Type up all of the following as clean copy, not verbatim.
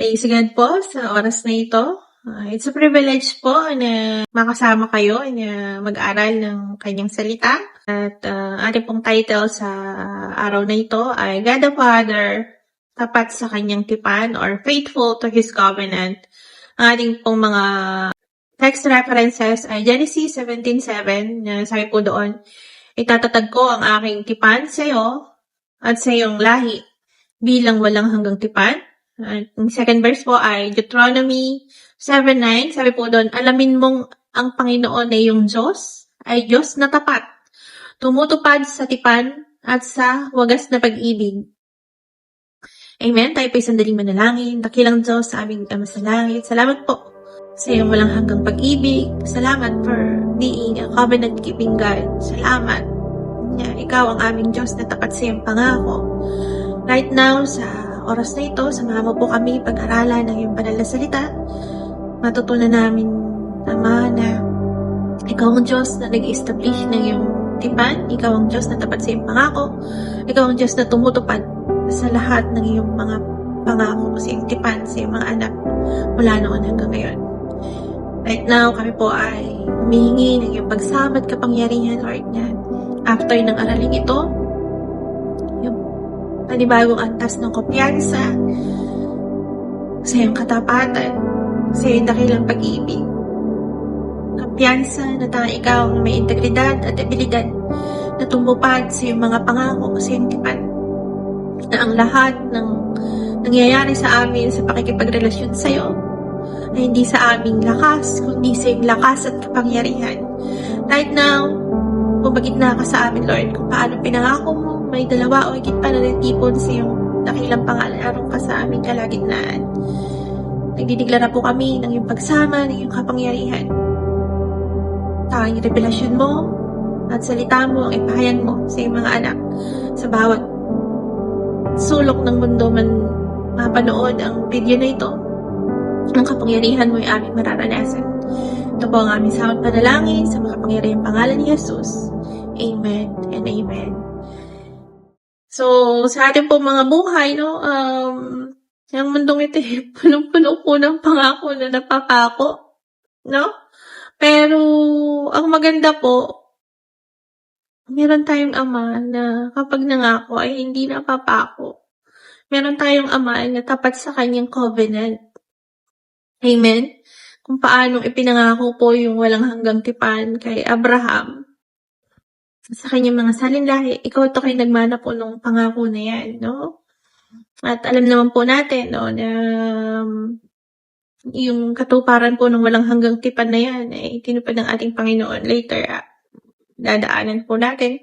Praise God po sa oras na ito. It's a privilege po na makasama kayo na mag-aral ng kanyang salita. At ating pong title sa araw na ito ay God the Father, tapat sa kanyang tipan or faithful to His covenant. Ang ating pong mga text references ay Genesis 17:7 na sabi po doon, itatatag ko ang aking tipan sa iyo at sa iyong lahi bilang walang hanggang tipan. At ang second verse po ay Deuteronomy 7:9. Sabi po doon, alamin mong ang Panginoon ay yung Diyos, ay Diyos na tapat, tumutupad sa tipan at sa wagas na pag-ibig. Amen. Tayo po sandaling manalangin. Dakilang Diyos sa aming Ama sa langit. Salamat po sa iyong walang hanggang pag-ibig. Salamat for being a covenant-keeping God. Salamat na ikaw ang aming Diyos na tapat sa iyong pangako. Right now, sa oras na ito, samahan mo po kami pag-aralan ng iyong banal na salita. Matutunan namin, Ama, na ikaw ang Diyos na nag-establish ng iyong tipan. Ikaw ang Diyos na tapat sa iyong pangako. Ikaw ang Diyos na tumutupad sa lahat ng iyong mga pangako sa iyong tipan, sa iyong mga anak mula noon hanggang ngayon. Right now, kami po ay humihingi ng iyong pagsama at kapangyarihan, Lord, na after ng araling ito, panibagong antas ng kumpiyansa sa iyong katapatan, sa iyong dakilang pag-ibig. Kumpiyansa na tanging ikaw ang may integridad at abilidad na tumupad sa iyong mga pangako sa iyong tipan. Na ang lahat ng nangyayari sa amin sa pakikipagrelasyon sa iyo ay hindi sa aming lakas, kundi sa iyong lakas at kapangyarihan. Right now, bumagit na ka sa amin, Lord, kung paano pinangako mo may dalawa o higit pa na natipon sa iyong dakilang pangalan, araw ka sa aming kalagitnaan. Nagdideklara po kami ng iyong pagsama, ng iyong kapangyarihan. Tanging revelasyon mo at salita mo ang ipahayag mo sa iyong mga anak. Sa bawat sulok ng mundo man mapanood ang video na ito, ang kapangyarihan mo ay aming mararanasan. Ito po ang aming sawat panalangin sa makapangyarihang pangalan ni Jesus. Amen and amen. So, sa ating po mga buhay, no, ang mundong ito, punong-puno po ng pangako na napapako, no? Pero, ang maganda po, meron tayong Ama na kapag nangako ay hindi napapako. Meron tayong Ama na tapat sa kanyang covenant. Amen? Kung paanong ipinangako po yung walang hanggang tipan kay Abraham, sa kanyang mga salinlahi, ikaw ito kayo nagmana po nung pangako na yan, no? At alam naman po natin, no, na yung katuparan po ng walang hanggang tipan na yan, ay tinupad ng ating Panginoon. Later, dadaanan po natin.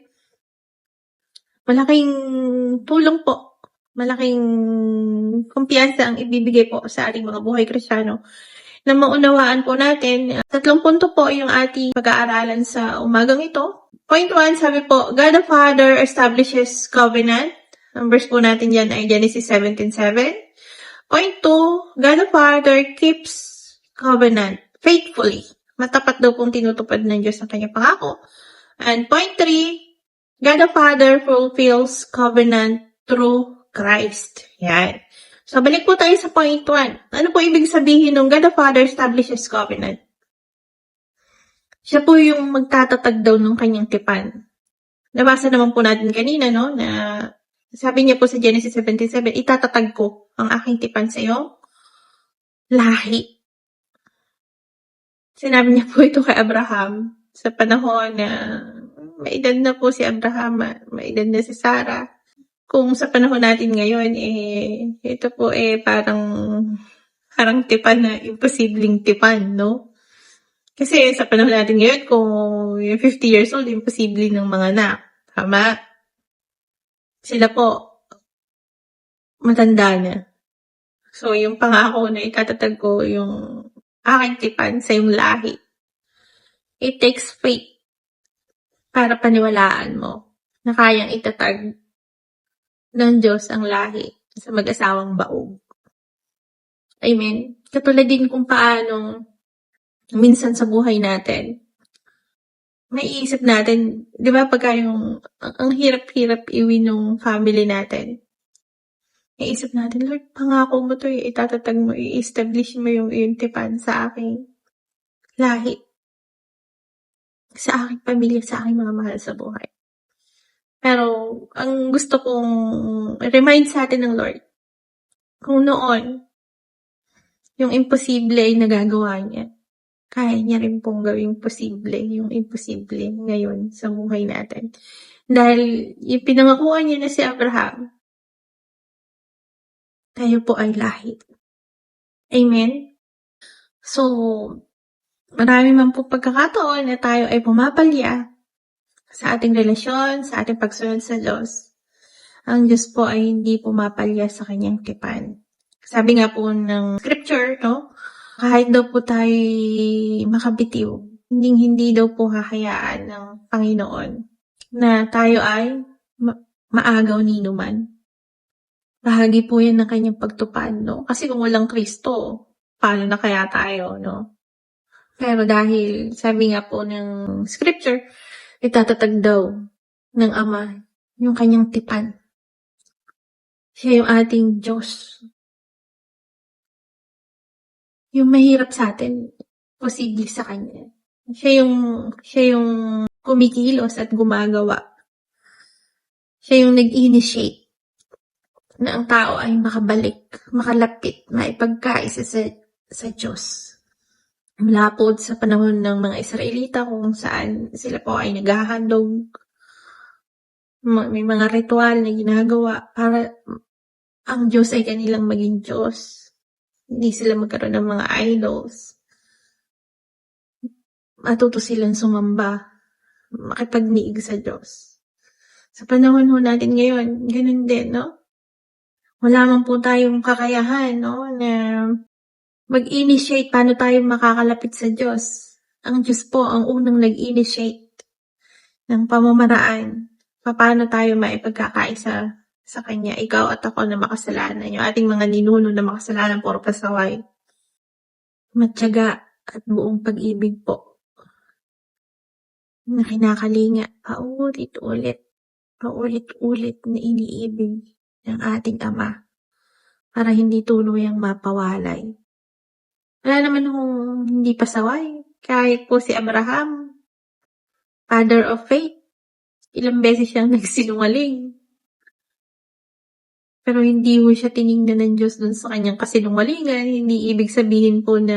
Malaking tulong po, malaking kumpiyansa ang ibibigay po sa ating mga buhay Kristiyano na maunawaan po natin. 3 punto po yung ating pag-aaralan sa umagang ito. Point 1, sabi po, God the Father establishes covenant. Ang verse po natin dyan ay Genesis 17:7. Point 2, God the Father keeps covenant faithfully. Matapat daw pong tinutupad ng Diyos ang kanyang pangako. And point 3, God the Father fulfills covenant through Christ. Yan. So, balik po tayo sa point 1. Ano po ibig sabihin ng God the Father establishes covenant? Siya po yung magtatatag daw ng kanyang tipan. Nabasa naman po natin kanina, no, na sabi niya po sa Genesis 17:7, itatatag ko ang aking tipan sa iyo, lahi. Sinabi niya po ito kay Abraham sa panahon na may edad na po si Abraham, may edad na si Sarah. Kung sa panahon natin ngayon, ito po parang tipan na imposibleng tipan, no? Kasi sa panahon natin ngayon, kung yung 50 years old, imposible ng mga anak. Tama? Sila po, matanda na. So, yung pangako na itatatag ko, yung aking tipan sa yung lahi. It takes faith para paniwalaan mo na kayang itatag ng Diyos ang lahi sa mag-asawang baog. Amen? Katulad din kung paano minsan sa buhay natin, may isip natin, di ba pagka yung, ang hirap-hirap iwi ng family natin. Iisip natin, Lord, pangako mo 'to, itatatag mo, i-establish mo yung iyong tipan sa aking lahi, sa aking pamilya, sa aking mga mahal sa buhay. Pero ang gusto kong i-remind sa'tin ng Lord, kung noon yung imposible ay nagagawa niya, kaya niya rin pong gawing posible yung imposible ngayon sa buhay natin. Dahil yung pinangakuan niya na si Abraham, tayo po ay lahi. Amen? So, marami man po pagkakataon na tayo ay pumapalya sa ating relasyon, sa ating pagsunod sa Diyos. Ang Diyos po ay hindi pumapalya sa kanyang tipan. Sabi nga po ng scripture, no? Kahit daw po tayo makabitiw, hindi daw po hahayaan ng Panginoon na tayo ay maagaw ni numan. Bahagi po yan ng kanyang pagtupad, no? Kasi kung walang Kristo, paano na kaya tayo, no? Pero dahil, sabi nga po ng scripture, itatatag daw ng Ama yung kanyang tipan. Siya yung ating Diyos. Yung mahirap sa atin, posible sa Kanya. Siya yung kumikilos at gumagawa. Siya yung nag-initiate na ang tao ay makabalik, makalapit, maipagkaisa sa Diyos. Mula po sa panahon ng mga Israelita kung saan sila po ay naghahandog, may mga ritual na ginagawa para ang Diyos ay kanilang maging Diyos. Hindi sila magkaroon ng mga idols. Matuto silang sumamba, makipagniig sa Diyos. Sa panahon ho natin ngayon, ganun din, no? Wala man po tayong kakayahan, no, na mag-initiate paano tayo makakalapit sa Diyos. Ang Diyos po ang unang nag-initiate ng pamamaraan paano tayo maipagkakaisa sa Kanya. Ikaw at ako na makasalanan, yung ating mga ninuno na makasalanan, puro pasaway. Matyaga at buong pag-ibig po na kinakalinga paulit-ulit na iniibig ng ating Ama para hindi tuluyang mapawalay. Wala naman kung hindi pasaway. Kahit po si Abraham, father of faith, ilang beses siyang nagsinungaling. Pero hindi po siya tiningnan ng Diyos dun sa kanyang kasinungalingan. Hindi ibig sabihin po na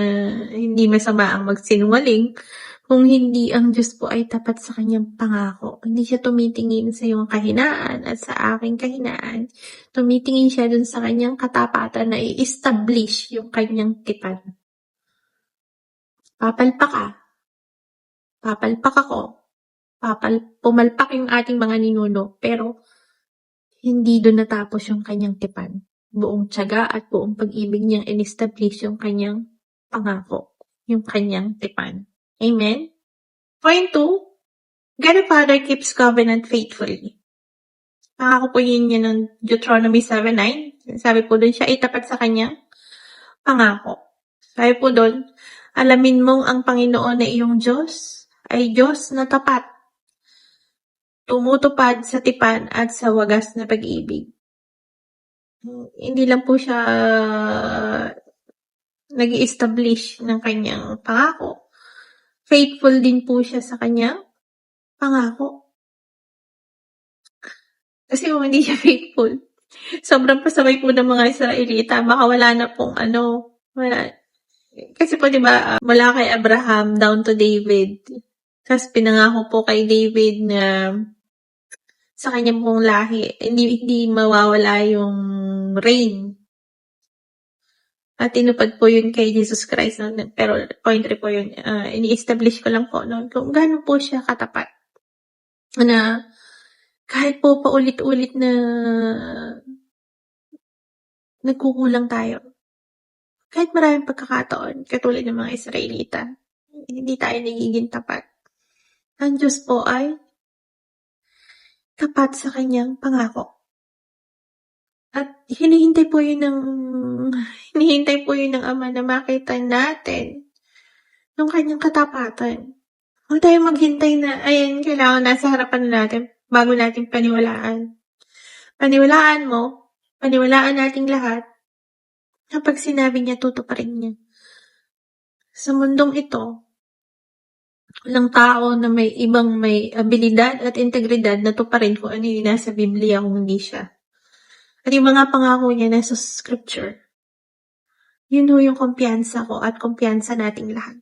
hindi masama ang magsinungaling. Kung hindi ang Diyos po ay tapat sa kanyang pangako. Hindi siya tumitingin sa iyong kahinaan at sa aking kahinaan. Tumitingin siya dun sa kanyang katapatan na i-establish yung kanyang tipan. Papalpak ka. Papalpak ako. Pumalpak yung ating mga ninuno. Pero hindi doon natapos yung kanyang tipan. Buong tiyaga at buong pag-ibig niyang in-establish yung kanyang pangako. Yung kanyang tipan. Amen? Point 2, God the Father keeps covenant faithfully. Pangako po yun ng Deuteronomy 7:9. Sabi po doon siya itapat sa kanyang pangako. Sabi po doon, alamin mong ang Panginoon na iyong Diyos ay Diyos na tapat, tumutupad sa tipan at sa wagas na pag-ibig. Hindi lang po siya nag-i-establish ng kanyang pangako. Faithful din po siya sa kanyang pangako. Kasi kung hindi siya faithful, sobrang pasaway po ng mga Israelita, baka wala na pong wala. Kasi po diba, mula kay Abraham down to David, tapos pinangako po kay David na sa kanyang pong lahi, hindi mawawala yung reign. At tinupad po yun kay Jesus Christ. No? Pero point 3 po yun. Ini-establish ko lang po noon kung gaano po siya katapat. Na kahit po paulit-ulit na nagkukulang tayo. Kahit maraming pagkakataon, katulad ng mga Israelita, hindi tayo nagiging tapat. Ang Diyos po ay tapat sa kanyang pangako. At hinihintay po yun ng Ama na makita natin yung kanyang katapatan. Huwag tayo maghintay na, ayan, kailangan nasa harapan natin bago natin paniwalaan. Paniwalaan mo paniwalaan nating lahat kapag sinabi niya, tutuparin niya. Sa mundong ito, walang tao na may ibang may abilidad at integridad na tuparin kung ano yung nasa Biblia kung hindi siya. At yung mga pangako niya nasa scripture, yun ho yung kumpiyansa ko at kumpiyansa nating lahat.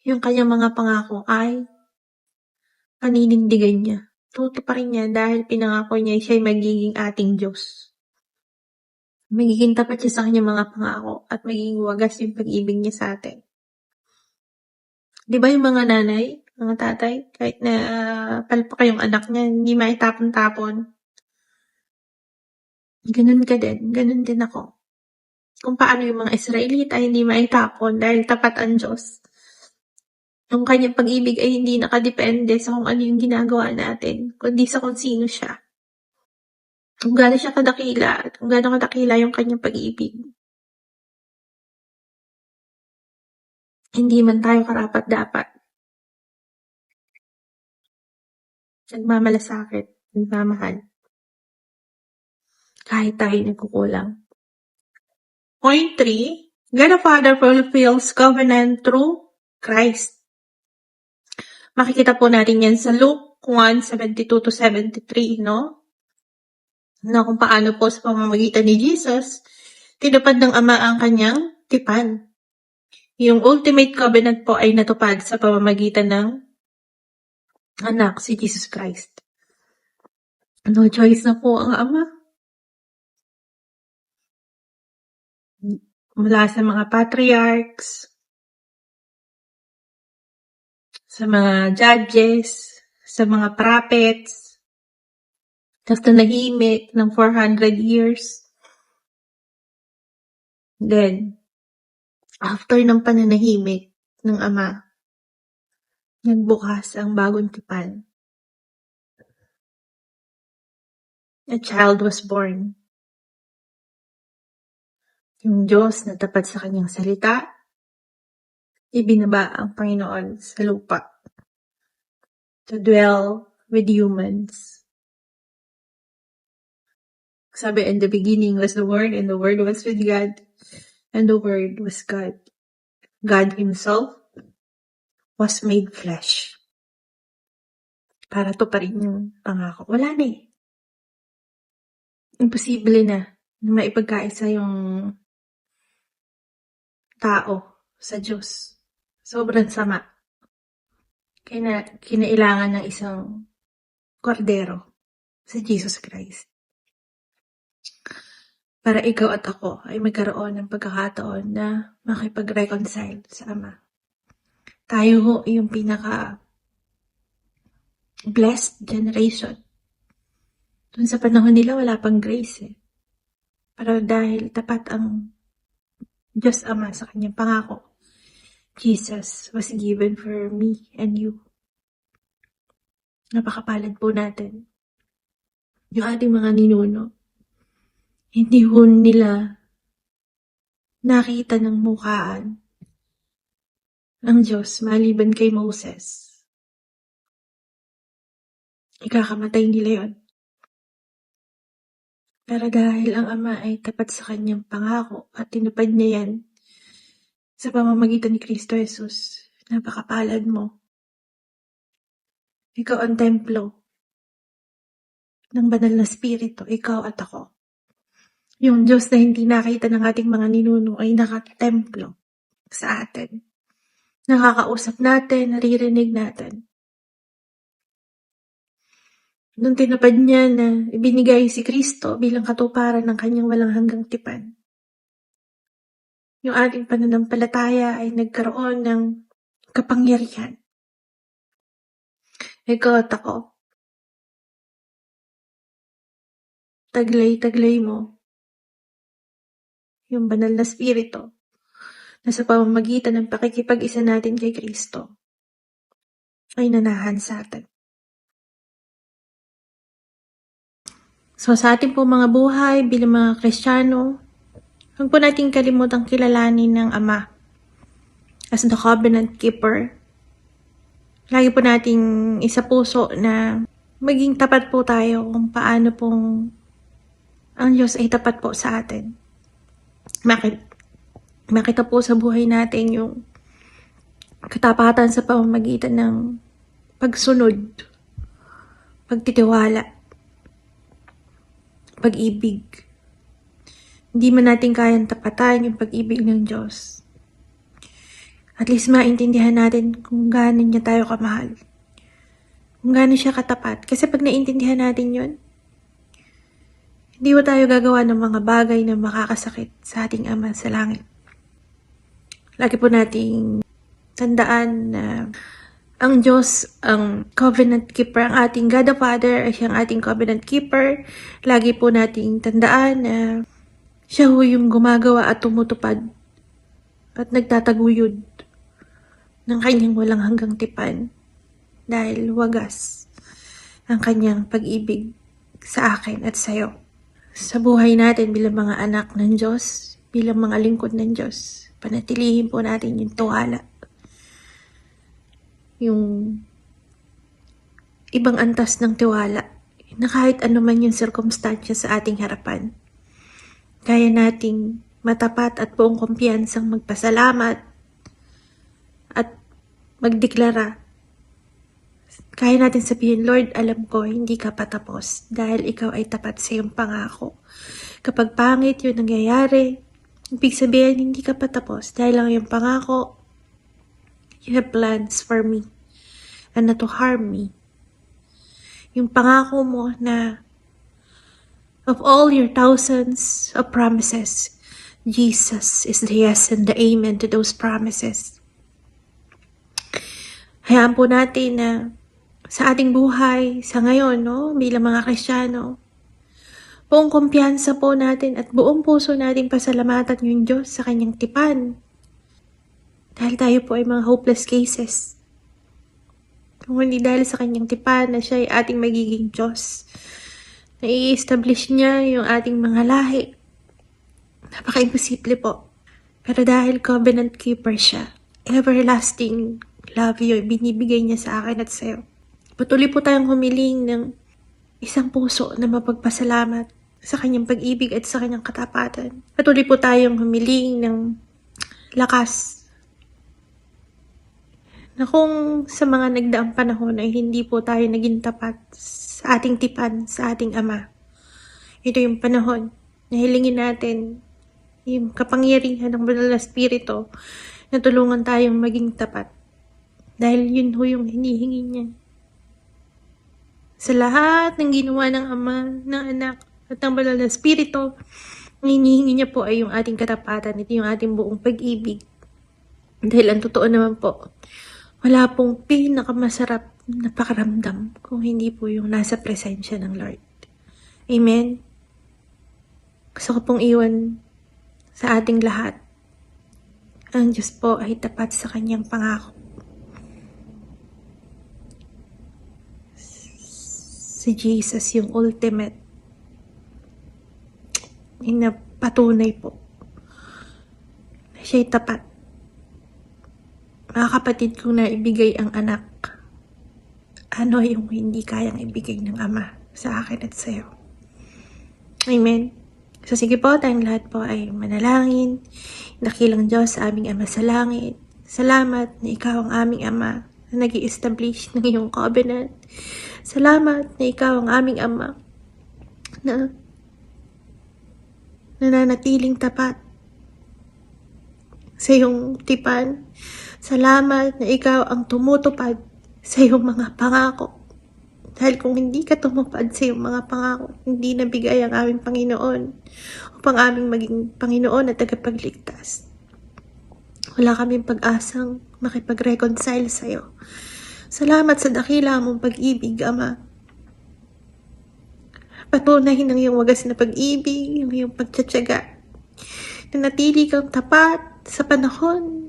Yung kanyang mga pangako ay paninindigan niya. Tutuparin niya dahil pinangako niya siya'y magiging ating Diyos. Magiging tapat siya sa kanyang mga pangako at magiging wagas yung pag-ibig niya sa atin. Di ba yung mga nanay, mga tatay, kahit na palpak yung anak niya, hindi maitapon-tapon. Ganun ka din, ganun din ako. Kung paano yung mga Israelita ay hindi maitapon dahil tapat ang Diyos. Ang kanyang pag-ibig ay hindi nakadepende sa kung ano yung ginagawa natin, kundi sa kung sino siya. Kung gaano siya kadakila at kung gaano kadakila yung kanyang pag-ibig. Hindi man tayo karapat-dapat. Nagmamalasakit, nagmamahal. Kahit tayo nagkukulang. Point 3, God the Father fulfills covenant through Christ. Makikita po natin yan sa Luke 1:72-73, no? Na kung paano po sa pamamagitan ni Jesus, tinupad ng Ama ang kanyang tipan. Yung ultimate covenant po ay natupad sa pamamagitan ng anak, si Jesus Christ. No choice na po ang Ama. Mula sa mga patriarchs, sa mga judges, sa mga prophets, tapos nanahimik ng 400 years. Then, after ng pananahimik ng Ama, nagbukas ang bagong tipan. A child was born. Yung Diyos na tapat sa kanyang salita, ibinaba ang Panginoon sa lupa to dwell with humans. Sabi, in the beginning was the Word, and the Word was with God, and the Word was God. God Himself was made flesh. Para to pa rin yung pangako. Wala na eh. Imposible na maipagkaisa yung tao sa Diyos. Sobrang sama. Kaya kinailangan ng isang kordero sa Jesus Christ. Para ikaw at ako ay magkaroon ng pagkakataon na makipag-reconcile sa Ama. Tayo ho yung pinaka-blessed generation. Doon sa panahon nila wala pang grace eh. Pero dahil tapat ang Diyos Ama sa kanyang pangako, Jesus was given for me and you. Napakapalad po natin. Yung ating mga ninuno, hindi ho nila nakita ng mukhaan ang Diyos maliban kay Moses. Ikakamatay nila yon. Pero dahil ang Ama ay tapat sa kanyang pangako at tinupad niya yan sa pamamagitan ni Kristo Jesus, napakapalad mo. Ikaw ang templo ng banal na spirito, ikaw at ako. Yung Diyos na hindi nakita ng ating mga ninuno ay nakatemplo sa atin. Nakakausap natin, naririnig natin. Nung tinupad niya na ibinigay si Kristo bilang katuparan ng kanyang walang hanggang tipan, yung ating pananampalataya ay nagkaroon ng kapangyarihan. Ikaw at ako, taglay-taglay mo yung banal na spirito na sa pamamagitan ng pakikipag-isa natin kay Kristo ay nanahan sa atin. So sa ating po mga buhay bilang mga Kristiyano, huwag po natin kalimutang kilalanin ng Ama as the covenant keeper. Lagi po nating isa puso na maging tapat po tayo kung paano pong ang Diyos ay tapat po sa atin. Makita po sa buhay natin yung katapatan sa pamamagitan ng pagsunod, pagtitiwala, pag-ibig. Hindi man natin kayang tapatan yung pag-ibig ng Diyos. At least maintindihan natin kung gaano niya tayo kamahal. Kung gaano siya katapat. Kasi pag naintindihan natin yun, hindi mo tayo gagawa ng mga bagay na makakasakit sa ating Ama sa langit. Lagi po nating tandaan na ang Diyos, ang covenant keeper, ang ating God the Father ay siyang ating covenant keeper. Lagi po nating tandaan na siya ho yung gumagawa at tumutupad at nagtataguyod ng kanyang walang hanggang tipan dahil wagas ang kanyang pag-ibig sa akin at sa'yo. Sa buhay natin bilang mga anak ng Diyos, bilang mga lingkod ng Diyos, panatilihin po natin yung tiwala. Yung ibang antas ng tiwala na kahit ano man yung sirkumstansya sa ating harapan, kaya nating matapat at buong kumpiyansang magpasalamat at magdeklara. Kaya natin sabihin, Lord, alam ko, hindi ka patapos dahil ikaw ay tapat sa iyong pangako. Kapag pangit yun nangyayari, ibig sabihin, hindi ka patapos dahil ang iyong pangako, you have plans for me and not to harm me. Yung pangako mo na of all your thousands of promises, Jesus is the yes and the amen to those promises. Hayaan po natin na sa ating buhay, sa ngayon, bilang mga Kristiyano, buong kumpiyansa po natin at buong puso natin pasalamatan yung Diyos sa kanyang tipan. Dahil tayo po ay mga hopeless cases. Kung hindi dahil sa kanyang tipan na siya ay ating magiging Diyos, na i-establish niya yung ating mga lahi. Napaka-imposible po. Pero dahil covenant keeper siya, everlasting love yun, binibigay niya sa akin at sa'yo. Patuloy po tayong humiling ng isang puso na mapagpasalamat sa kanyang pag-ibig at sa kanyang katapatan. Patuloy po tayong humiling ng lakas na kung sa mga nagdaang panahon ay hindi po tayo naging tapat sa ating tipan, sa ating Ama. Ito yung panahon na hilingin natin yung kapangyarihan ng Banal na Espiritu na tulungan tayong maging tapat. Dahil yun ho yung hinihingi niya. Sa lahat ng ginawa ng Ama, ng Anak, at ng Banal na Espiritu, ang hinihingi niya po ay yung ating katapatan. Ito yung ating buong pag-ibig. Dahil ang totoo naman po, wala pong pinakamasarap na pakaramdam kung hindi po yung nasa presensya ng Lord. Amen? Gusto ko pong iwan sa ating lahat. Ang Diyos po ay tapat sa kanyang pangako. Si Jesus yung ultimate na patunay po na siya'y tapat. Mga kapatid kong naibigay ang anak, ano yung hindi kayang ibigay ng Ama sa akin at sa'yo. Amen. So sige po, tayong lahat po ay manalangin. Dakilang Diyos sa aming Ama sa langit. Salamat na ikaw ang aming Ama na nag-i-establish ng iyong covenant. Salamat na ikaw ang aming Ama na nananatiling tapat sa iyong tipan. Salamat na ikaw ang tumutupad sa iyong mga pangako. Dahil kung hindi ka tumupad sa iyong mga pangako, hindi nabigay ang aming Panginoon upang aming maging Panginoon at tagapagligtas. Wala kaming pag-asang makipag-reconcile sa iyo. Salamat sa dakila mong pag-ibig, Ama. Patunahin ang iyong wagas na pag-ibig, ang iyong pagtsatsaga. Nanatili kang tapat sa panahon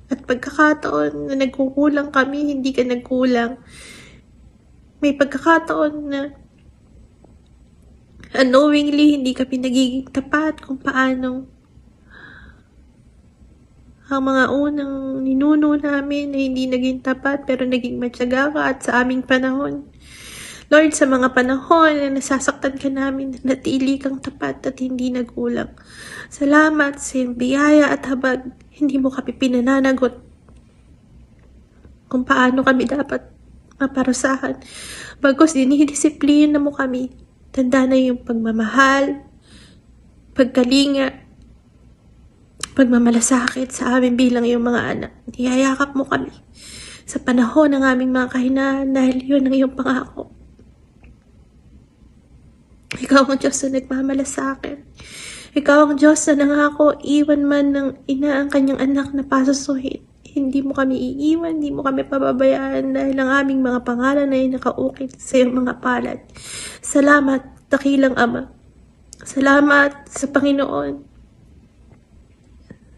at pagkakataon na nagkukulang kami, hindi ka nagkulang. May pagkakataon na unknowingly hindi kami nagiging tapat kung paano ang mga unang ninuno namin na hindi naging tapat pero naging matyaga ka at sa aming panahon. Lord, sa mga panahon na nasasaktan ka namin, natili kang tapat at hindi nagulang. Salamat sa iyong biyaya at habag, hindi mo kami pinananagot kung paano kami dapat maparusahan. Bagos dinidisiplina mo kami. Tanda na yung pagmamahal, pagkalinga, pagmamalasakit sa amin bilang iyong mga anak. Niyayakap mo kami sa panahon ng aming mga kahinaan dahil yun ang iyong pangako. Ikaw ang Diyos na nagmamalasakit. Ikaw ang Diyos na nangako, iwan man ng ina ang kanyang anak na pasusuhin. Hindi mo kami iiwan, hindi mo kami pababayaan dahil ang aming mga pangalan ay nakaukit sa iyong mga palad. Salamat, dakilang Ama. Salamat sa Panginoon.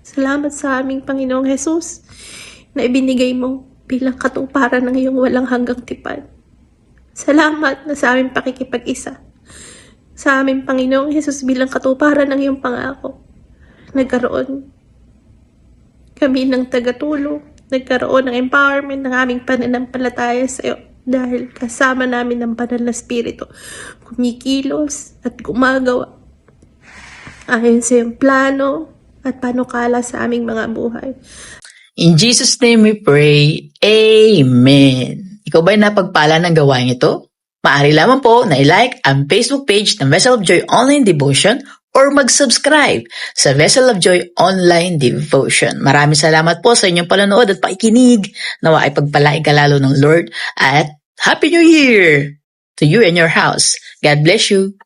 Salamat sa aming Panginoong Jesus na ibinigay mo bilang katuparan ng iyong walang hanggang tipan. Salamat na sa aming pakikipag-isa. Sa aming Panginoong Jesus bilang katuparan ng iyong pangako. Nagkaroon kami ng tagatulong, nagkaroon ng empowerment ng aming pananampalataya sa iyo dahil kasama namin ng banal na spirito, kumikilos at gumagawa ayon sa iyong plano at panukala sa aming mga buhay. In Jesus' name we pray, Amen. Ikaw ba'y napagpala ng gawain ito? Maaari lamang po na i-like ang Facebook page ng Vessel of Joy Online Devotion or mag-subscribe sa Vessel of Joy Online Devotion. Maraming salamat po sa inyong panonood at pakikinig. Nawa ay pagpalain ka lalo ng Lord at Happy New Year to you and your house. God bless you.